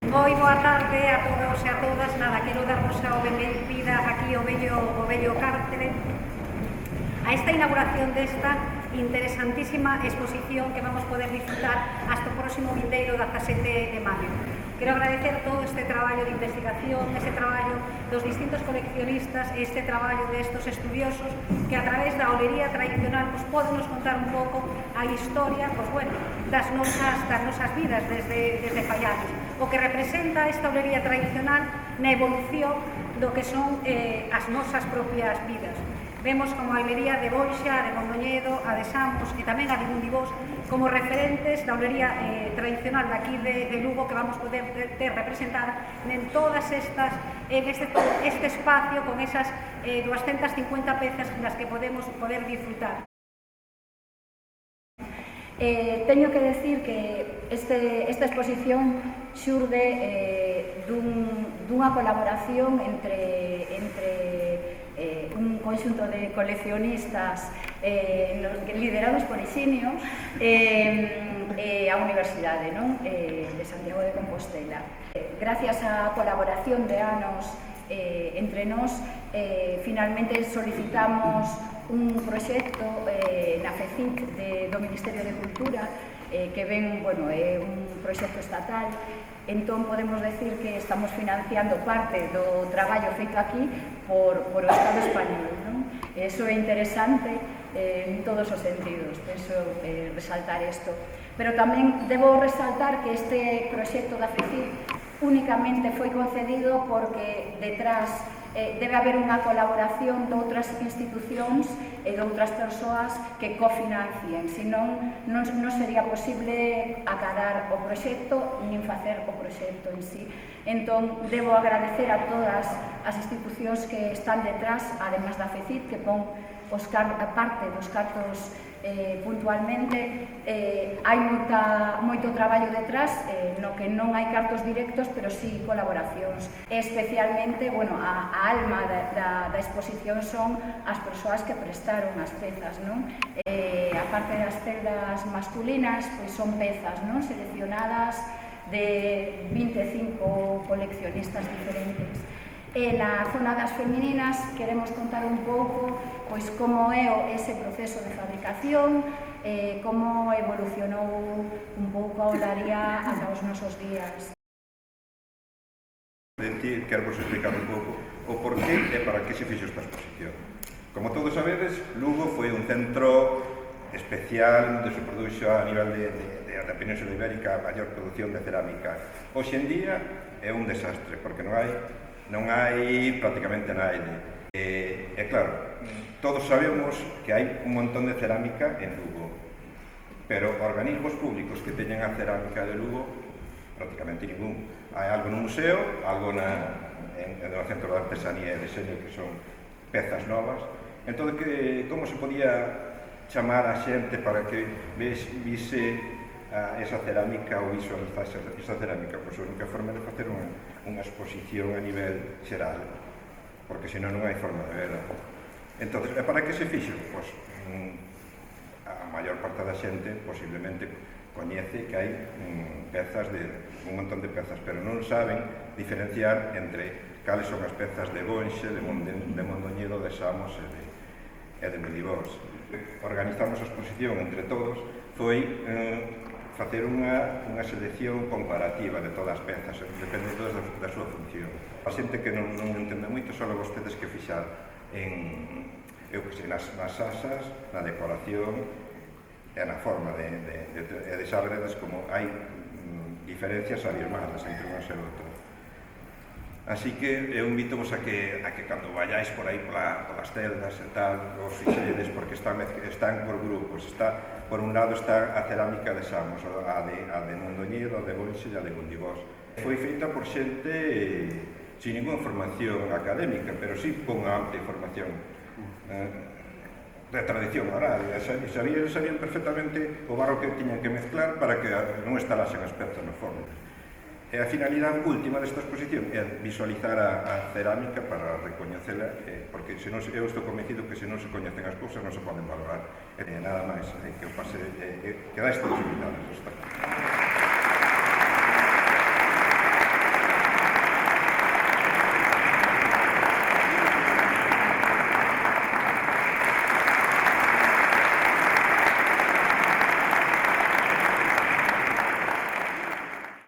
Moi boa tarde a todos e a todas. Nada, quero darvos a benvida aquí ao vello cárcere a esta inauguración desta interesantísima exposición que vamos poder disfrutar hasta o próximo vindeiro 17 de maio. Quero agradecer todo este traballo de investigación, este traballo dos distintos coleccionistas, este traballo destes estudiosos que a través da olería tradicional poden nos contar un pouco a historia das nosas vidas desde fai anos. O que representa esta olería tradicional na evolución do que son as nosas propias vidas. Vemos como a olería de Boixa, de Mondoñedo, a de Samos e tamén a de Mundibós como referentes da olería tradicional daqui de Lugo que vamos poder ter representada en todas estas, en este espacio con esas 250 pezas nas que podemos poder disfrutar. Teño que decir que esta exposición xurde dunha colaboración entre un conxunto de coleccionistas liderados por Isinio e a Universidade de Santiago de Compostela. Gracias á colaboración de anos entre nós, finalmente solicitamos un proxecto na FECIC do Ministerio de Cultura que ven, é un proxecto estatal. Entón podemos decir que estamos financiando parte do traballo feito aquí por o Estado español. Eso é interesante en todos os sentidos, penso resaltar isto. Pero tamén debo resaltar que este proxecto da FECIC únicamente foi concedido porque detrás debe haber unha colaboración de outras institucións e de outras persoas que cofinancien, senón non sería posible acadar o proxecto nin facer o proxecto en sí. Entón, debo agradecer a todas as institucións que están detrás, además da FECIC, que pon a parte dos cartos puntualmente. Hai moito traballo detrás, no que non hai cartos directos, pero sí colaboracións. Especialmente, a alma da exposición son as persoas que prestaron as pezas, A parte das celdas masculinas, pois son pezas, seleccionadas de 25 coleccionistas diferentes. E na zona das femininas queremos contar un pouco como é ese proceso de fabricación, como evolucionou un pouco a olaría ata os nosos días. Quero vos explicar un pouco o porqué e para que se fixo esta exposición. Como todos sabedes, Lugo foi un centro especial onde se produxo a nivel da Península Ibérica a maior produción de cerámica. Hoxe en día é un desastre, porque non hai prácticamente naide. E claro, todos sabemos que hai un montón de cerámica en Lugo, pero organismos públicos que teñen a cerámica de Lugo, prácticamente ningún. Hai algo no museo, algo no Centro de Artesanía e Deseño, que son pezas novas. Entón, como se podía chamar a xente para que vise esa cerámica ou visualizase esa cerámica? Pois a única forma de facer unha exposición a nivel xeral, porque senón non hai forma de verla. Entón, para que se fixo? Pois a maior parte da xente posiblemente coñece que hai un montón de pezas, pero non saben diferenciar entre cales son as pezas de Bonxe, de Mondoñedo, de Samos e de Mundibós. Organizamos a exposición entre todos foi facer unha selección comparativa de todas as pezas, dependendo da súa función. A xente que non entende moito, só vostedes que fixar nas asas, na decoración e na forma de xabredas, como hai diferencias abismadas entre unhas e outras. Así que eu invito-vos a que cando vayáis por aí polas celdas e tal, os fixedes, porque están por grupos. Por un lado está a cerámica de Samos, a de Mondoñedo, a de Bonxe e a de Mundibós. Foi feita por xente sin ninguna formación académica, pero sí con unha ampla información de tradición oral. Sabían perfectamente o barro que tiñan que mezclar para que non estalasen as pezas no forno. E a finalidade última desta exposición é visualizar a cerámica para recoñecela, porque eu estou convencido que se non se coñecen as cousas non se poden valorar. Nada máis, que dá estas invitadas.